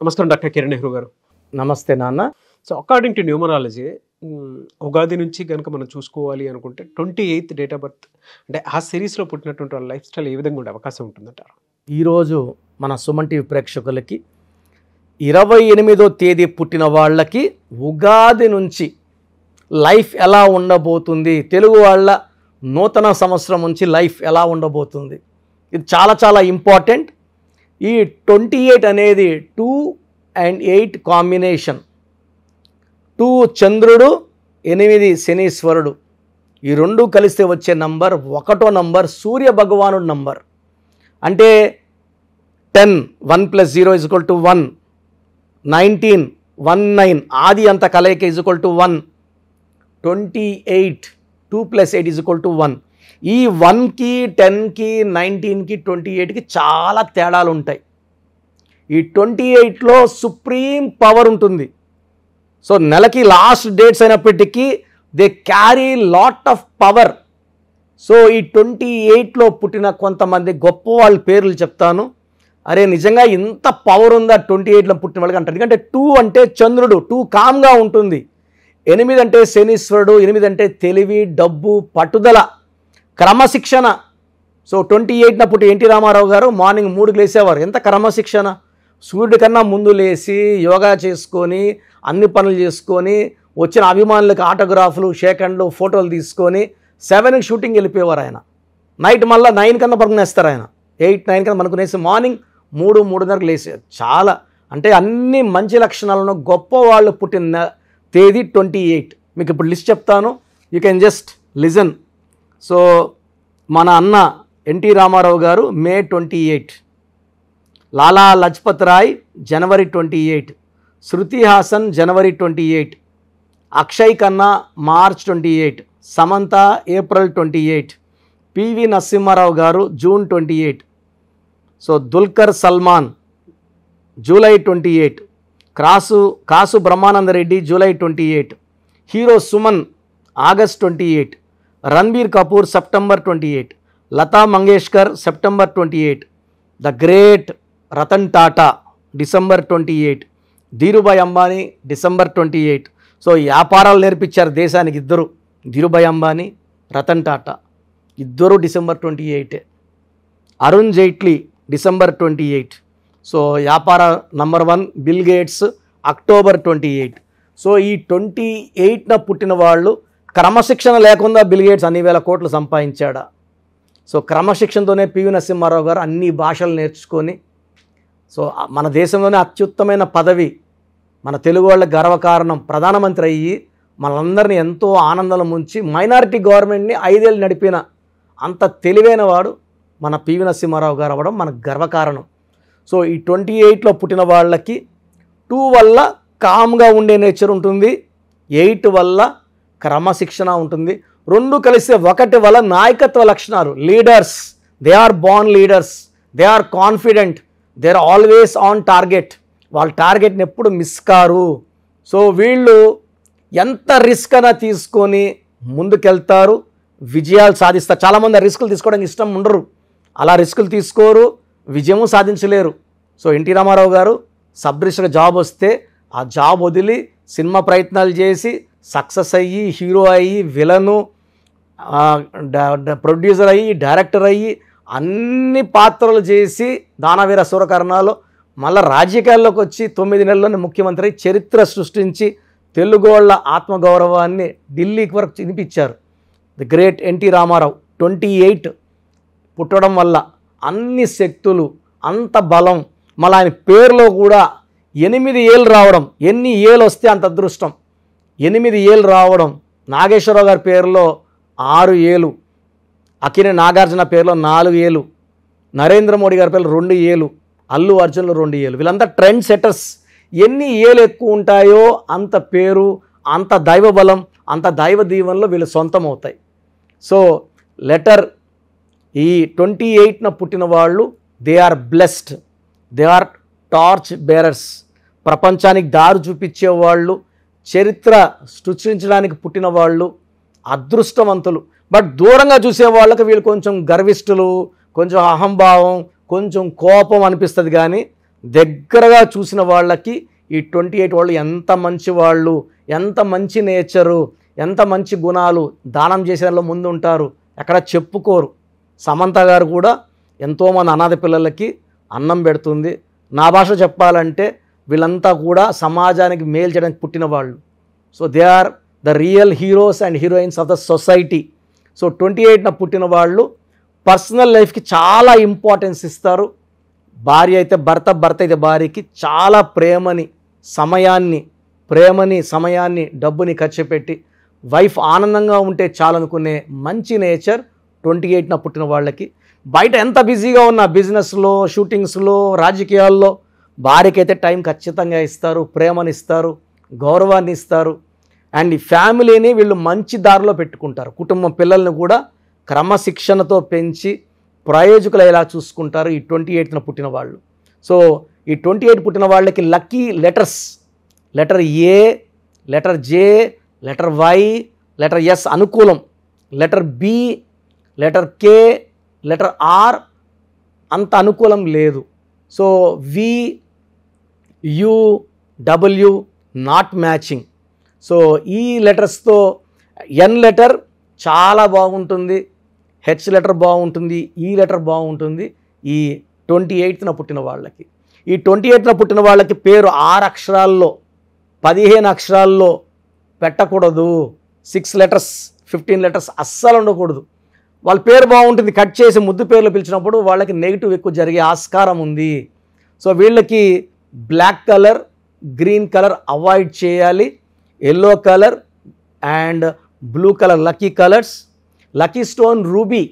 నమస్కారం డాక్టర్ కిరణ్ నెహ్రూ గారు. నమస్తే నాన్న. So according to numerology Ugadi నుంచి కనుక మనం చూసుకోవాలి అనుకుంటే 28th డేట్ ఆఫ్ బర్త్ అంటే ఆ సిరీస్లో పుట్టినటువంటి వాళ్ళ లైఫ్ స్టైల్ ఏ విధంగా ఉండే అవకాశం ఉంటుందంటారు? ఈరోజు మన సుమన్ టీవీ ప్రేక్షకులకి 28వ తేదీ పుట్టిన వాళ్ళకి ఉగాది నుంచి లైఫ్ ఎలా ఉండబోతుంది, తెలుగు వాళ్ళ నూతన సంవత్సరం నుంచి లైఫ్ ఎలా ఉండబోతుంది, ఇది చాలా చాలా ఇంపార్టెంట్. ఈ 28 అనేది 2 and 8 కాంబినేషన్. 2 చంద్రుడు, 8 శనీశ్వరుడు, ఈ రెండు కలిస్తే వచ్చే నంబర్ 1వ నంబర్ సూర్య భగవానుడు నంబర్. అంటే 10 1 + 0 = 1, 19 19 ఆది అంత కలయిక = 1, 28 2 + 8 = 1. ఈ 1కి 10కి 19కి 28కి చాలా తేడాలు ఉంటాయి. ఈ 28లో సుప్రీం పవర్ ఉంటుంది. సో నెలకి లాస్ట్ డేట్స్ అయినప్పటికీ they carry lot of power. So ఈ 28లో పుట్టిన కొంతమంది గొప్ప వాళ్ళ పేర్లు చెప్తాను. అరే నిజంగా ఇంత పవర్ ఉందా 28లో పుట్టిన వాళ్ళకి అంటారు. ఎందుకంటే 2 అంటే చంద్రుడు, 2 కామ్గా ఉంటుంది. 8 అంటే శనీశ్వరుడు, 8 అంటే తెలివి, డబ్బు, పట్టుదల, క్రమశిక్షణ. సో 28న పుట్టి ఎన్టీ రామారావు గారు మార్నింగ్ 3కి లేసేవారు. ఎంత క్రమశిక్షణ! సూర్యుడి కన్నా ముందు లేచి యోగా చేసుకొని అన్ని పనులు చేసుకొని వచ్చిన అభిమానులకు ఆటోగ్రాఫ్లు, షేకండ్లు, ఫోటోలు తీసుకొని 7కి షూటింగ్ వెళ్ళిపోయేవారు ఆయన. నైట్ మళ్ళీ 9 కన్నా పడుకునేస్తారు ఆయన. 8 9 కన్నా పడుకునేసి మార్నింగ్ 3 3:30కి లేచారు. చాలా అంటే అన్ని మంచి లక్షణాలను గొప్ప వాళ్ళు పుట్టిన తేదీ 28. మీకు ఇప్పుడు లిస్ట్ చెప్తాను, you can just listen. So మన అన్న ఎన్టీ రామారావు గారు మే 28, లాలా లజపత్ రాయ్ జనవరి 28, శృతి హాసన్ జనవరి 28, Akshay Khanna March 28, Samantha April 28, PV Narasimha Rao గారు June 28, so Dulquer Salmaan July 28, Kasu Brahmananda Reddy July 28, hero Suman August 28, Ranbir Kapoor September 28, Lata Mangeshkar September 28, the great Ratan Tata December 28, Dhirubhai Ambani December 28. So వ్యాపారాలు నేర్పించారు దేశానికి ఇద్దరు, ధీరుభాయ్ అంబానీ, రతన్ టాటా, ఇద్దరు December 28. Arun Jaitley December 28. So వ్యాపార number 1 Bill Gates October 28. So ఈ 28న పుట్టిన వాళ్ళు క్రమశిక్షణ లేకుండా బిల్ గేట్స్ అన్ని వేల కోట్లు సంపాదించాడా? సో క్రమశిక్షణతోనే పివి నరసింహారావు గారు అన్ని భాషలు నేర్చుకొని సో మన దేశంలోనే అత్యుత్తమైన పదవి, మన తెలుగు వాళ్ళ గర్వకారణం, ప్రధానమంత్రి అయ్యి మనందరినీ ఎంతో ఆనందంలో ముంచి మైనారిటీ గవర్నమెంట్ని 5 ఏళ్ళు నడిపిన అంత తెలివైన వాడు మన పివి నరసింహారావు గారు అవ్వడం మనకు గర్వకారణం. సో ఈ 28లో పుట్టిన వాళ్ళకి 2 వల్ల కామ్గా ఉండే నేచర్ ఉంటుంది, 8 వల్ల క్రమశిక్షణ ఉంటుంది, 2 కలిస్తే 1 వల్ల నాయకత్వ లక్షణాలు, leaders. They are born leaders, they are confident, they are always on target. వాళ్ళ టార్గెట్ని ఎప్పుడు మిస్ కారు. సో వీళ్ళు ఎంత రిస్క్ అయినా తీసుకొని ముందుకెళ్తారు, విజయాలు సాధిస్తారు. చాలామంది ఆ రిస్కులు తీసుకోవడానికి ఇష్టం ఉండరు, అలా రిస్కులు తీసుకోరు, విజయము సాధించలేరు. సో ఎన్టీ రామారావు గారు సబ్ రిజిస్టర్గా జాబ్ వస్తే ఆ జాబ్ వదిలి సినిమా ప్రయత్నాలు చేసి సక్సెస్ అయ్యి, హీరో అయ్యి, విలను, ప్రొడ్యూసర్ అయ్యి, డైరెక్టర్ అయ్యి అన్ని పాత్రలు చేసి దానవీర సూరకర్ణలో మళ్ళీ రాజకీయాల్లోకి వచ్చి 9 నెలల్లోనే ముఖ్యమంత్రి చరిత్ర సృష్టించి తెలుగోళ్ళ ఆత్మగౌరవాన్ని ఢిల్లీకి వరకు వినిపించారు. ది గ్రేట్ ఎన్టీ రామారావు 28 పుట్టడం వల్ల అన్ని శక్తులు, అంత బలం, మళ్ళీ ఆయన పేరులో కూడా 8 ఏళ్ళు రావడం, ఎన్ని ఏళ్ళు వస్తే అంత అదృష్టం. 8 ఏళ్ళు రావడం, నాగేశ్వరరావు గారి పేరులో 6 ఏళ్ళు, అక్కినే నాగార్జున పేరులో 4 ఏళ్ళు, నరేంద్ర మోడీ గారి పేరులో 2 ఏళ్ళు, అల్లు అర్జున్లో 2 ఏళ్ళు. వీళ్ళంతా ట్రెండ్ సెటర్స్. ఎన్ని ఏళ్ళు ఎక్కువ ఉంటాయో అంత పేరు, అంత దైవ బలం, అంత దైవ దీవెనలో వీళ్ళు సొంతం అవుతాయి. సో లెటర్ ఈ 28న పుట్టిన వాళ్ళు they are blessed, they are torchbearers. ప్రపంచానికి దారి చూపించేవాళ్ళు, చరిత్ర సృష్టించడానికి పుట్టిన వాళ్ళు, అదృష్టవంతులు. బట్ దూరంగా చూసే వాళ్ళకి వీళ్ళు కొంచెం గర్విష్ఠులు, కొంచెం అహంభావం, కొంచెం కోపం అనిపిస్తుంది. కానీ దగ్గరగా చూసిన వాళ్ళకి ఈ 28 వాళ్ళు ఎంత మంచి వాళ్ళు, ఎంత మంచి నేచరు, ఎంత మంచి గుణాలు, దానం చేసేలో ముందు ఉంటారు, ఎక్కడ చెప్పుకోరు. సమంత గారు కూడా ఎంతోమంది అనాథ పిల్లలకి అన్నం పెడుతుంది. నా భాష చెప్పాలంటే వీళ్ళంతా కూడా సమాజానికి మేలు చేయడానికి పుట్టిన వాళ్ళు. So they are the real heroes and heroines of the society. So 28న పుట్టిన వాళ్ళు పర్సనల్ లైఫ్కి చాలా ఇంపార్టెన్స్ ఇస్తారు. భార్య అయితే భర్త, భర్త అయితే భార్యకి చాలా ప్రేమని సమయాన్ని డబ్బుని ఖర్చు పెట్టి వైఫ్ ఆనందంగా ఉంటే చాలనుకునే మంచి నేచర్ 28న పుట్టిన వాళ్ళకి. బయట ఎంత బిజీగా ఉన్నా బిజినెస్లో, షూటింగ్స్లో, రాజకీయాల్లో భార్యకి అయితే టైం ఖచ్చితంగా ఇస్తారు, ప్రేమని ఇస్తారు, గౌరవాన్ని ఇస్తారు. అండ్ ఈ ఫ్యామిలీని వీళ్ళు మంచి దారిలో పెట్టుకుంటారు. కుటుంబం పిల్లల్ని కూడా క్రమశిక్షణతో పెంచి ప్రయోజకులు చూసుకుంటారు ఈ 28న పుట్టిన వాళ్ళు. సో ఈ 28 పుట్టిన వాళ్ళకి lucky letters, letter A, letter J, letter Y, letter S అనుకూలం, letter B, letter K, letter R అంత అనుకూలం లేదు. So V, U, W not matching. So ఈ లెటర్స్తో ఎన్ లెటర్ చాలా బాగుంటుంది, హెచ్ లెటర్ బాగుంటుంది, ఈ లెటర్ బాగుంటుంది ఈ 28న పుట్టిన వాళ్ళకి. ఈ 28న పుట్టిన వాళ్ళకి పేరు 6 అక్షరాల్లో 15 అక్షరాల్లో పెట్టకూడదు. 6 లెటర్స్ 15 లెటర్స్ అస్సలు ఉండకూడదు. వాళ్ళ పేరు బాగుంటుంది, కట్ చేసి ముద్దు పేర్లు పిలిచినప్పుడు వాళ్ళకి నెగిటివ్ ఎక్కువ జరిగే ఆస్కారం ఉంది. సో వీళ్ళకి black colour, green colour avoid చేయాలి. Yellow colour and blue colour lucky colours. Lucky stone ruby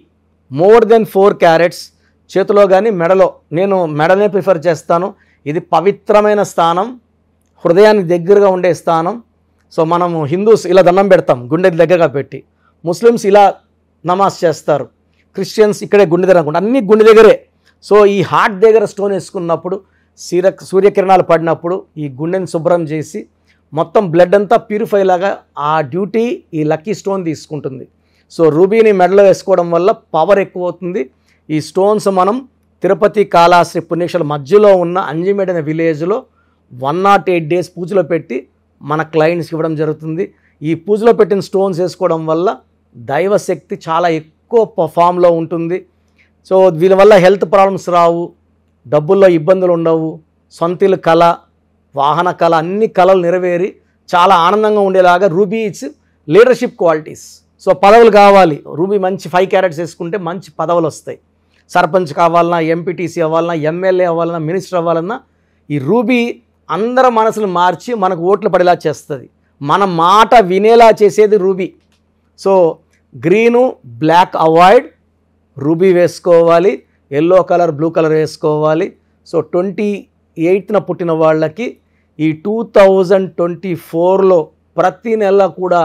more than 4 carats. చేతిలో కానీ మెడలో, నేను మెడనే ప్రిఫర్ చేస్తాను. ఇది పవిత్రమైన స్థానం, హృదయానికి దగ్గరగా ఉండే స్థానం. సో మనము హిందూస్ ఇలా దండం పెడతాం గుండె దగ్గరగా పెట్టి, ముస్లిమ్స్ ఇలా నమాజ్ చేస్తారు, క్రిస్టియన్స్ ఇక్కడే గుండె దగ్గర అనుకుంటారు, అన్నీ గుండె దగ్గరే. సో ఈ హార్ట్ దగ్గర స్టోన్ వేసుకున్నప్పుడు సూర్యకిరణాలు పడినప్పుడు ఈ గుండెని శుభ్రం చేసి మొత్తం బ్లడ్ అంతా ప్యూరిఫై లాగా ఆ డ్యూటీ ఈ లక్కీ స్టోన్ తీసుకుంటుంది. సో రూబీని మెడలో వేసుకోవడం వల్ల పవర్ ఎక్కువ అవుతుంది. ఈ స్టోన్స్ మనం తిరుపతి కాళహస్తి పుణ్యక్షేత్రం మధ్యలో ఉన్న అంజిమేడ్ అనే విలేజ్లో 108 డేస్ పూజలో పెట్టి మన క్లయింట్స్కి ఇవ్వడం జరుగుతుంది. ఈ పూజలో పెట్టిన స్టోన్స్ వేసుకోవడం వల్ల దైవశక్తి చాలా ఎక్కువ ఫామ్లో ఉంటుంది. సో వీళ్ళ వల్ల హెల్త్ ప్రాబ్లమ్స్ రావు, డబ్బుల్లో ఇబ్బందులు ఉండవు, సొంతిల్లు కళ, వాహన కళ, అన్ని కళలు నెరవేరి చాలా ఆనందంగా ఉండేలాగా ruby it's leadership qualities. So పదవులు కావాలి, రూబీ మంచి 5 క్యారెట్స్ వేసుకుంటే మంచి పదవులు వస్తాయి. సర్పంచ్ కావాలన్నా, ఎంపీటీసీ అవ్వాలన్నా, ఎమ్మెల్యే అవ్వాలన్నా, మినిస్టర్ అవ్వాలన్నా ఈ రూబీ అందరి మనసులు మార్చి మనకు ఓట్లు పడేలా చేస్తుంది. మన మాట వినేలా చేసేది ruby. So green black avoid, ruby వేసుకోవాలి, ఎల్లో కలర్ బ్లూ కలర్ వేసుకోవాలి. సో 28న పుట్టిన వాళ్ళకి ఈ 2024లో ప్రతి నెల కూడా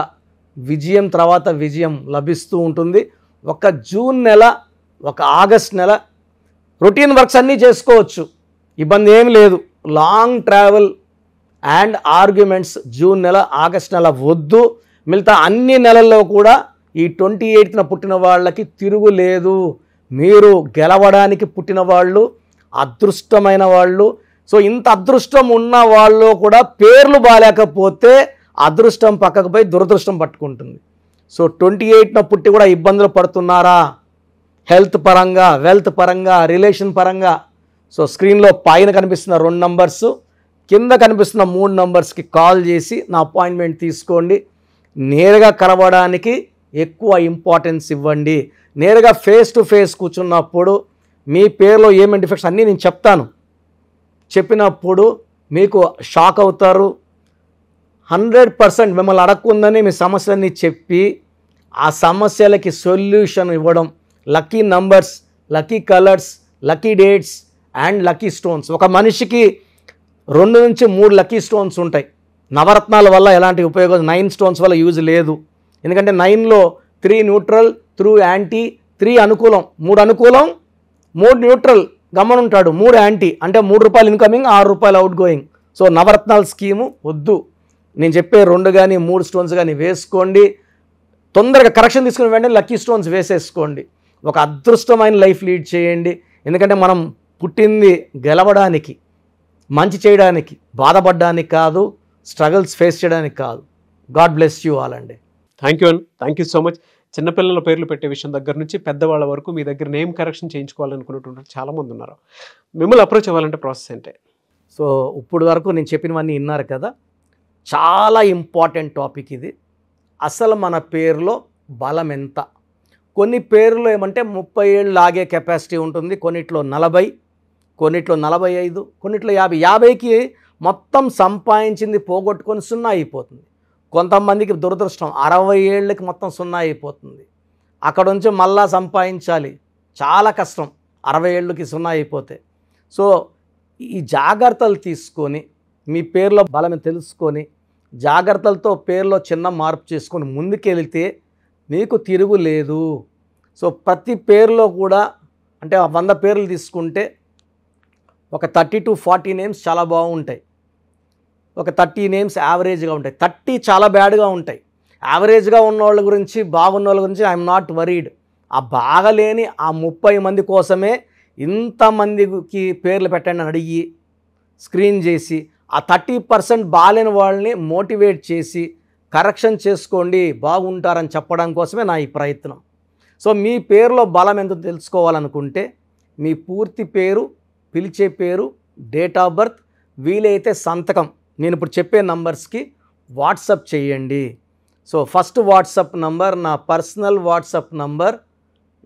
విజయం తర్వాత విజయం లభిస్తూ ఉంటుంది. ఒక జూన్ నెల, ఒక ఆగస్ట్ నెల రొటీన్ వర్క్స్ అన్నీ చేసుకోవచ్చు, ఇబ్బంది ఏమి లేదు. Long travel and arguments June నెల, ఆగస్ట్ నెల వద్దు. మిగతా అన్ని నెలల్లో కూడా ఈ 28న పుట్టిన వాళ్ళకి తిరుగులేదు. మీరు గెలవడానికి పుట్టిన వాళ్ళు, అదృష్టమైన వాళ్ళు. సో ఇంత అదృష్టం ఉన్న వాళ్ళు కూడా పేర్లు బాగాలేకపోతే అదృష్టం పక్కకు పోయి దురదృష్టం పట్టుకుంటుంది. సో 28న పుట్టి కూడా ఇబ్బందులు పడుతున్నారా హెల్త్ పరంగా, వెల్త్ పరంగా, రిలేషన్ పరంగా? సో స్క్రీన్లో పైన కనిపిస్తున్న 2 నంబర్స్, కింద కనిపిస్తున్న 3 నంబర్స్కి కాల్ చేసి నా అపాయింట్మెంట్ తీసుకోండి. నేరుగా కలవడానికి ఎక్కువ ఇంపార్టెన్స్ ఇవ్వండి. నేరుగా ఫేస్ టు ఫేస్ కూర్చున్నప్పుడు మీ పేరులో ఏమేమి డిఫెక్ట్స్ అన్నీ నేను చెప్తాను. చెప్పినప్పుడు మీకు షాక్ అవుతారు. 100% మిమ్మల్ని అడగకుందని మీ సమస్యలన్నీ చెప్పి ఆ సమస్యలకి సొల్యూషన్ ఇవ్వడం. Lucky numbers, lucky colours, lucky dates and lucky stones. ఒక మనిషికి 2 నుంచి 3 లక్కీ స్టోన్స్ ఉంటాయి. నవరత్నాల వల్ల ఎలాంటి ఉపయోగం, 9 స్టోన్స్ వల్ల యూజ్ లేదు. ఎందుకంటే 9లో 3 న్యూట్రల్, 3 యాంటీ, 3 అనుకూలం, 3 అనుకూలం, 3 న్యూట్రల్ గమనుంటాడు, 3 యాంటీ, అంటే ₹3 ఇన్కమింగ్, ₹6 అవుట్ గోయింగ్. సో నవరత్నాల స్కీము వద్దు. నేను చెప్పే 2 కానీ 3 స్టోన్స్ కానీ వేసుకోండి. తొందరగా కరెక్షన్ తీసుకుని వెంటనే లక్కీ స్టోన్స్ వేసేసుకోండి. ఒక అదృష్టమైన లైఫ్ లీడ్ చేయండి. ఎందుకంటే మనం పుట్టింది గెలవడానికి, మంచి చేయడానికి, బాధపడడానికి కాదు, స్ట్రగుల్స్ ఫేస్ చేయడానికి కాదు. గాడ్ బ్లెస్ యూ ఆల్ అండి. Thank you so much. చిన్నపిల్లల పేర్లు పెట్టే విషయం దగ్గర నుంచి పెద్దవాళ్ళ వరకు మీ దగ్గర నేమ్ కరెక్షన్ చేయించుకోవాలనుకున్నటువంటి చాలామంది ఉన్నారు. మిమ్మల్ని అప్రోచ్ అవ్వాలంటే ప్రాసెస్ ఏంటి? సో ఇప్పుడు వరకు నేను చెప్పినవన్నీ విన్నారు కదా, చాలా ఇంపార్టెంట్ టాపిక్ ఇది. అసలు మన పేరులో బలం ఎంత? కొన్ని పేర్లు ఏమంటే 30 ఏళ్ళు లాగే కెపాసిటీ ఉంటుంది, కొన్నిట్లో 40, కొన్నిట్లో 45, కొన్నిట్లో 50. 50కి మొత్తం సంపాదించింది పోగొట్టుకొని 0 అయిపోతుంది. కొంతమందికి దురదృష్టం 60 ఏళ్ళకి మొత్తం 0 అయిపోతుంది. అక్కడ నుంచి మళ్ళా సంపాదించాలి, చాలా కష్టం 60 ఏళ్ళకి 0 అయిపోతే. సో ఈ జాగ్రత్తలు తీసుకొని మీ పేరులో బలం తెలుసుకొని జాగ్రత్తలతో పేరులో చిన్న మార్పు చేసుకొని ముందుకెళ్తే మీకు తిరుగులేదు. సో ప్రతి పేరులో కూడా అంటే 100 పేర్లు తీసుకుంటే ఒక 30 to 40 నేమ్స్ చాలా బాగుంటాయి, ఒక 30 నేమ్స్ యావరేజ్గా ఉంటాయి, 30 చాలా బ్యాడ్గా ఉంటాయి. యావరేజ్గా ఉన్న వాళ్ళ గురించి, బాగున్న వాళ్ళ గురించి ఐఎమ్ నాట్ వరీడ్. ఆ బాగలేని ఆ 30 మంది కోసమే ఇంతమందికి పేర్లు పెట్టండి అని అడిగి స్క్రీన్ చేసి ఆ 30% బాగాలేని వాళ్ళని మోటివేట్ చేసి కరెక్షన్ చేసుకోండి, బాగుంటారని చెప్పడం కోసమే నా ఈ ప్రయత్నం. సో మీ పేరులో బలం ఎంత తెలుసుకోవాలనుకుంటే మీ పూర్తి పేరు, పిలిచే పేరు, డేట్ ఆఫ్ బర్త్, వీలైతే సంతకం నేను ఇప్పుడు చెప్పే నంబర్స్కి వాట్సప్ చేయండి. సో ఫస్ట్ వాట్సప్ నంబర్, నా పర్సనల్ వాట్సప్ నంబర్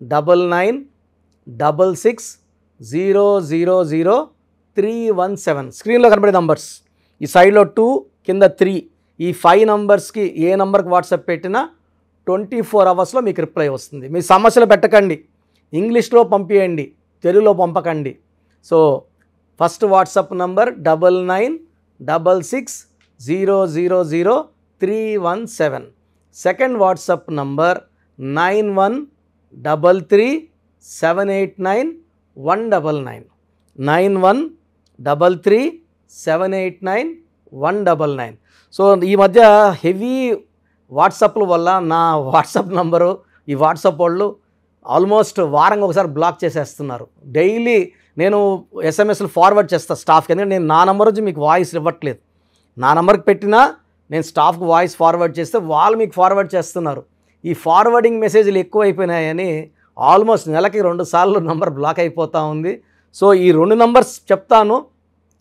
9966000317. స్క్రీన్లో కనబడే నంబర్స్, ఈ సైడ్లో 2, కింద 3, ఈ 5 నంబర్స్కి ఏ నంబర్కి వాట్సాప్ పెట్టినా 24 అవర్స్లో మీకు రిప్లై వస్తుంది. మీ సమస్యలు పెట్టకండి, ఇంగ్లీష్లో పంపించండి, తెలుగులో పంపకండి. So first WhatsApp number 9966000317. Second WhatsApp number 9133789199. 9133789199. So ఈ మధ్య హెవీ వాట్సాప్ల వల్ల నా వాట్సాప్ నంబరు ఈ వాట్సాప్ వాళ్ళు ఆల్మోస్ట్ వారంగా ఒకసారి బ్లాక్ చేసేస్తున్నారు. డైలీ నేను ఎస్ఎంఎస్లు ఫార్వర్డ్ చేస్తాను స్టాఫ్కి, ఎందుకంటే నేను నా నెంబర్ నుంచి మీకు వాయిస్ ఇవ్వట్లేదు. నా నెంబర్కి పెట్టినా నేను స్టాఫ్కి వాయిస్ ఫార్వర్డ్ చేస్తే వాళ్ళు మీకు ఫార్వర్డ్ చేస్తున్నారు. ఈ ఫార్వర్డింగ్ మెసేజ్లు ఎక్కువైపోయినాయని ఆల్మోస్ట్ నెలకి 2 సార్లు నంబర్ బ్లాక్ అయిపోతూ ఉంది. సో ఈ 2 నంబర్స్ చెప్తాను,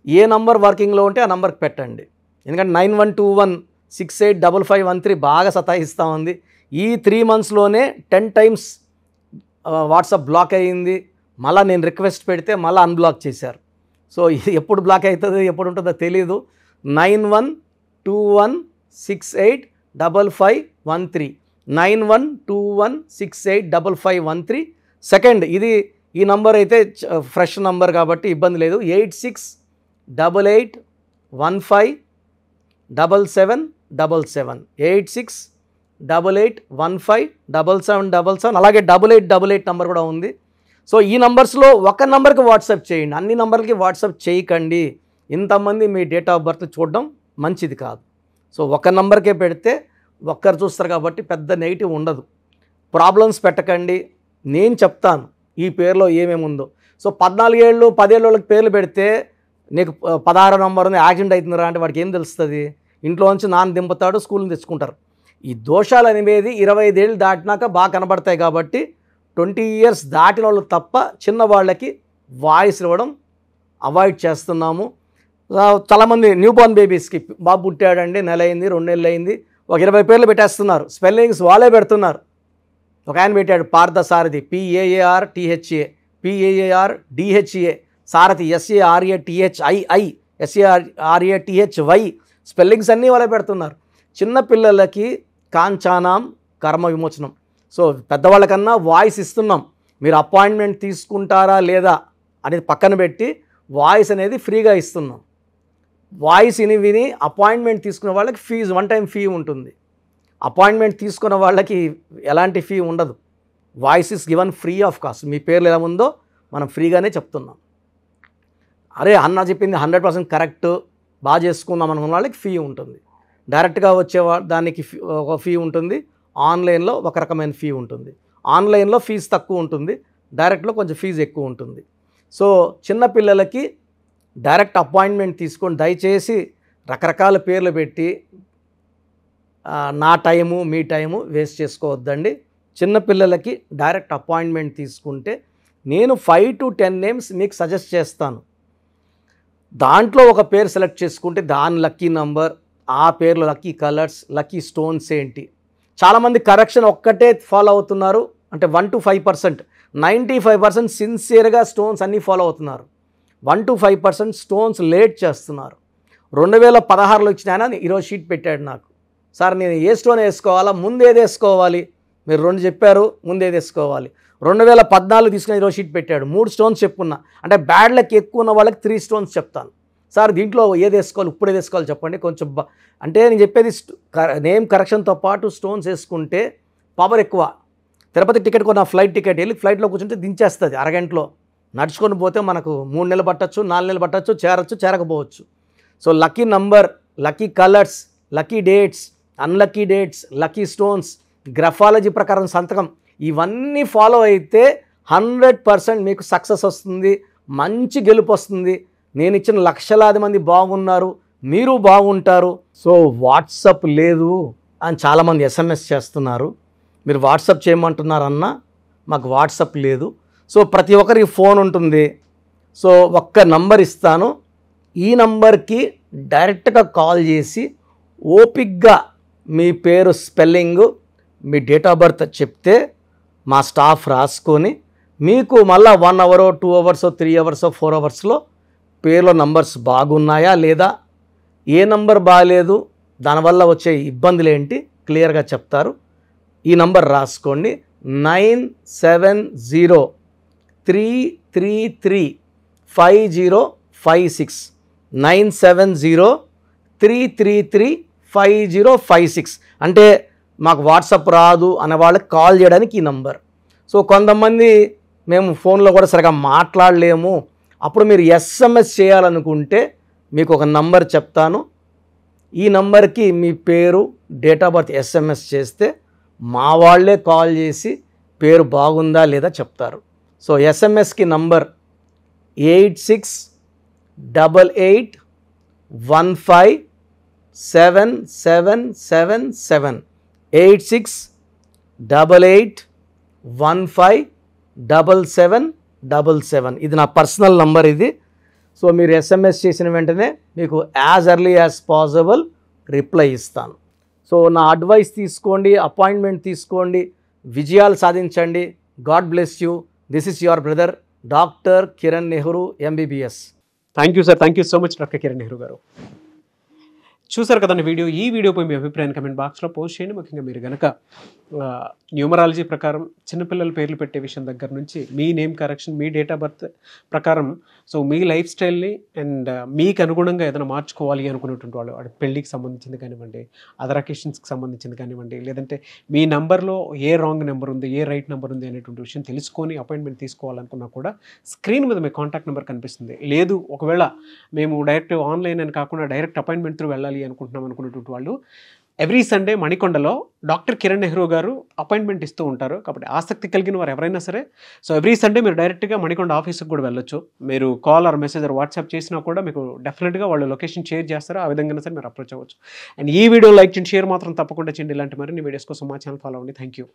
ఏ నంబర్ వర్కింగ్లో ఉంటే ఆ నంబర్కి పెట్టండి. ఎందుకంటే 9121685513 బాగా సతాయిస్తూ ఉంది. ఈ 3 monthsలోనే 10 times వాట్సాప్ బ్లాక్ అయ్యింది. మళ్ళీ నేను రిక్వెస్ట్ పెడితే మళ్ళీ అన్బ్లాక్ చేశారు. సో ఇది ఎప్పుడు బ్లాక్ అవుతుందో ఎప్పుడు ఉంటుందో తెలీదు. 9121685513 9121685513. సెకండ్ ఇది ఈ నంబర్ అయితే ఫ్రెష్ నంబర్ కాబట్టి ఇబ్బంది లేదు. 8688157777 8688157777. అలాగే 8888 నంబర్ కూడా ఉంది. సో ఈ నంబర్స్లో ఒక నంబర్కి వాట్సాప్ చేయండి, అన్ని నంబర్లకి వాట్సాప్ చేయకండి. ఇంతమంది మీ డేట్ ఆఫ్ బర్త్ చూడడం మంచిది కాదు. సో ఒక నంబర్కే పెడితే ఒక్కరు చూస్తారు కాబట్టి పెద్ద నెగిటివ్ ఉండదు. ప్రాబ్లమ్స్ పెట్టకండి, నేను చెప్తాను ఈ పేరులో ఏమేమి ఉందో. సో 14 ఏళ్ళు 10 ఏళ్ళ వాళ్ళకి పేర్లు పెడితే నీకు 16 నంబర్ ఉంది యాక్సిడెంట్ అవుతుందిరా అంటే వాడికి ఏం తెలుస్తుంది? ఇంట్లో నుంచి నాన్న దింపుతాడు, స్కూల్ని తెచ్చుకుంటారు. ఈ దోషాలు అనేవి 25 ఏళ్ళు దాటినాక బాగా కనబడతాయి కాబట్టి 20 years దాటిన వాళ్ళు తప్ప చిన్న వాళ్ళకి వాయిస్ ఇవ్వడం అవాయిడ్ చేస్తున్నాము. చాలామంది న్యూ బోర్న్ బేబీస్కి బాబు పుట్టాడండి, నెల అయింది, 2 నెలలు అయింది, ఒక 20 పేర్లు పెట్టేస్తున్నారు. స్పెల్లింగ్స్ వాళ్ళే పెడుతున్నారు. ఒక ఆయన పెట్టాడు పార్థసారథి, PAARTHA, PAARDHA, సారథి SARATHII, SARATHY, స్పెల్లింగ్స్ అన్నీ వాళ్ళే పెడుతున్నారు. చిన్నపిల్లలకి కాంచానాం కర్మ విమోచనం. సో పెద్దవాళ్ళకన్నా వాయిస్ ఇస్తున్నాం. మీరు అపాయింట్మెంట్ తీసుకుంటారా లేదా అనేది పక్కన పెట్టి వాయిస్ అనేది ఫ్రీగా ఇస్తున్నాం. వాయిస్ విని అపాయింట్మెంట్ తీసుకునే వాళ్ళకి ఫీజు 1 time ఫీ ఉంటుంది. అపాయింట్మెంట్ తీసుకున్న వాళ్ళకి ఎలాంటి ఫీ ఉండదు. Voice is given free of cost. మీ పేర్లు ఎలా ఉందో మనం ఫ్రీగానే చెప్తున్నాం. అరే అన్న చెప్పింది 100% కరెక్ట్, బాగా చేసుకుందాం అనుకున్న వాళ్ళకి ఫీ ఉంటుంది. డైరెక్ట్గా వచ్చే దానికి ఒక ఫీ ఉంటుంది, ఆన్లైన్లో ఒక రకమైన ఫీ ఉంటుంది. ఆన్లైన్లో ఫీజు తక్కువ ఉంటుంది, డైరెక్ట్లో కొంచెం ఫీజు ఎక్కువ ఉంటుంది. సో చిన్నపిల్లలకి డైరెక్ట్ అపాయింట్మెంట్ తీసుకొని దయచేసి రకరకాల పేర్లు పెట్టి నా టైము మీ టైము వేస్ట్ చేసుకోవద్దండి. చిన్నపిల్లలకి డైరెక్ట్ అపాయింట్మెంట్ తీసుకుంటే నేను 5 to 10 నేమ్స్ మీకు సజెస్ట్ చేస్తాను. దాంట్లో ఒక పేరు సెలెక్ట్ చేసుకుంటే దాని లక్కీ నంబర్, ఆ పేర్లు లక్కీ కలర్స్, లక్కీ స్టోన్స్ ఏంటి. చాలామంది కరెక్షన్ ఒక్కటే ఫాలో అవుతున్నారు, అంటే 1 to 5%. 95% సిన్సియర్గా స్టోన్స్ అన్నీ ఫాలో అవుతున్నారు. 1 to 5% స్టోన్స్ లేట్ చేస్తున్నారు. 2016లో ఇచ్చిన ఆయన ఈరోజు షీట్ పెట్టాడు నాకు, సార్ నేను ఏ స్టోన్ వేసుకోవాలా, ముందు ఏది వేసుకోవాలి, మీరు 2 చెప్పారు, ముందు ఏది వేసుకోవాలి. 2014 తీసుకుని ఈరోజు షీట్ పెట్టాడు, 3 స్టోన్స్ చెప్పుకున్నా. అంటే బ్యాడ్ లక్ ఎక్కువ ఉన్న వాళ్ళకి 3 స్టోన్స్ చెప్తాను. సార్ దీంట్లో ఏది వేసుకోవాలి, ఇప్పుడు ఏది వేసుకోవాలి చెప్పండి కొంచెం. అంటే నేను చెప్పేది నేమ్ కరెక్షన్తో పాటు స్టోన్స్ వేసుకుంటే పవర్ ఎక్కువ. తిరుపతి టికెట్ కొన్న ఫ్లైట్ టికెట్ వెళ్ళి ఫ్లైట్లో కూర్చుంటే దించేస్తుంది అరగంటలో. నడుచుకొని పోతే మనకు 3 నెలలు పట్టచ్చు, 4 నెలలు పట్టచ్చు, చేరకపోవచ్చు. So lucky number, lucky colours, lucky dates, unlucky dates, lucky stones, graphology ప్రకారం సంతకం, ఇవన్నీ ఫాలో అయితే 100% మీకు సక్సెస్ వస్తుంది, మంచి గెలుపు వస్తుంది. నేను ఇచ్చిన లక్షలాది మంది బాగున్నారు, మీరు బాగుంటారు. సో వాట్సాప్ లేదు అని చాలామంది SMS చేస్తున్నారు. మీరు వాట్సాప్ చేయమంటున్నారన్నా, మాకు వాట్సాప్ లేదు. సో ప్రతి ఒక్కరికి ఫోన్ ఉంటుంది. సో ఒక్క నంబర్ ఇస్తాను, ఈ నంబర్కి డైరెక్ట్గా కాల్ చేసి ఓపిక్గా మీ పేరు spelling, me date of birth చెప్తే మా స్టాఫ్ రాసుకొని మీకు మళ్ళీ 1 hour 2 hours 3 hours 4 hours పేర్లో నంబర్స్ బాగున్నాయా లేదా, ఏ నంబర్ బాగాలేదు, దానివల్ల వచ్చే ఇబ్బందులు ఏంటి క్లియర్గా చెప్తారు. ఈ నంబర్ రాసుకోండి, 9703335056, 9703335056. అంటే మాకు వాట్సాప్ రాదు అనే వాళ్ళకి కాల్ చేయడానికి ఈ నంబర్. సో కొంతమంది మేము ఫోన్లో కూడా సరిగా మాట్లాడలేము, అప్పుడు మీరు SMS చేయాలనుకుంటే మీకు ఒక నంబర్ చెప్తాను. ఈ నంబర్కి మీ పేరు, డేట్ ఆఫ్ బర్త్ SMS చేస్తే మా వాళ్ళే కాల్ చేసి పేరు బాగుందా లేదా చెప్తారు. సో SMSకి నంబర్ 8688157777, 8688157777. ఇది నా పర్సనల్ నంబర్ ఇది. సో మీరు SMS చేసిన వెంటనే మీకు as early as possible reply ఇస్తాను. సో నా అడ్వైస్ తీసుకోండి, అపాయింట్మెంట్ తీసుకోండి, విజయాలు సాధించండి. God bless you. This is your brother doctor Kiran Nehru MBBS. Thank you sir, thank you so much doctor Kiran Nehru గారు. చూసారు కదండి వీడియో. ఈ వీడియోపై మీ అభిప్రాయాన్ని కమెంట్ బాక్స్లో పోస్ట్ చేయండి. ముఖ్యంగా మీరు కనుక న్యూమరాలజీ ప్రకారం చిన్నపిల్లల పేర్లు పెట్టే విషయం దగ్గర నుంచి మీ నేమ్ కరెక్షన్, మీ డేట్ ఆఫ్ బర్త్ ప్రకారం సో మీ లైఫ్ స్టైల్ని అండ్ మీకు అనుగుణంగా ఏదైనా మార్చుకోవాలి అనుకునేటువంటి వాళ్ళు, పెళ్ళికి సంబంధించింది కానివ్వండి, అదర్ అకేషన్స్కి సంబంధించింది కానివ్వండి, లేదంటే మీ నెంబర్లో ఏ రాంగ్ నెంబర్ ఉంది, ఏ రైట్ నెంబర్ ఉంది అనేటువంటి విషయం తెలుసుకొని అపాయింట్మెంట్ తీసుకోవాలనుకున్నా కూడా స్క్రీన్ మీద మీ కాంటాక్ట్ నెంబర్ కనిపిస్తుంది. లేదు ఒకవేళ మేము డైరెక్ట్ ఆన్లైన్ అని కాకుండా డైరెక్ట్ అపాయింట్మెంట్ త్రూ వెళ్ళాలి అనుకుంటున్నాం అనుకునేటువంటి వాళ్ళు ఎవ్రీ సండే మణికొండలో డాక్టర్ కిరణ్ నెహ్రూ గారు అపాయింట్మెంట్ ఇస్తూ ఉంటారు. కాబట్టి ఆసక్తి కలిగిన వారు ఎవరైనా సరే సో ఎవ్రీ సండే మీరు డైరెక్ట్గా మణికొండ ఆఫీస్కి కూడా వెళ్ళొచ్చు. మీరు call or message or WhatsApp చేసినా కూడా మీకు డెఫినెట్గా వాళ్ళు లొకేషన్ షేర్ చేస్తారు. ఆ విధంగా సరే మీరు అప్రోచ్ అవ్వచ్చు. అండ్ ఈ వీడియో లైక్ చేయండి, షేర్ మాత్రం తప్పకుండా చేయండి. ఇలాంటి మరిన్ని వీడియోస్ కోసం మా ఛానల్ ఫాలో అవ్వండి. Thank you.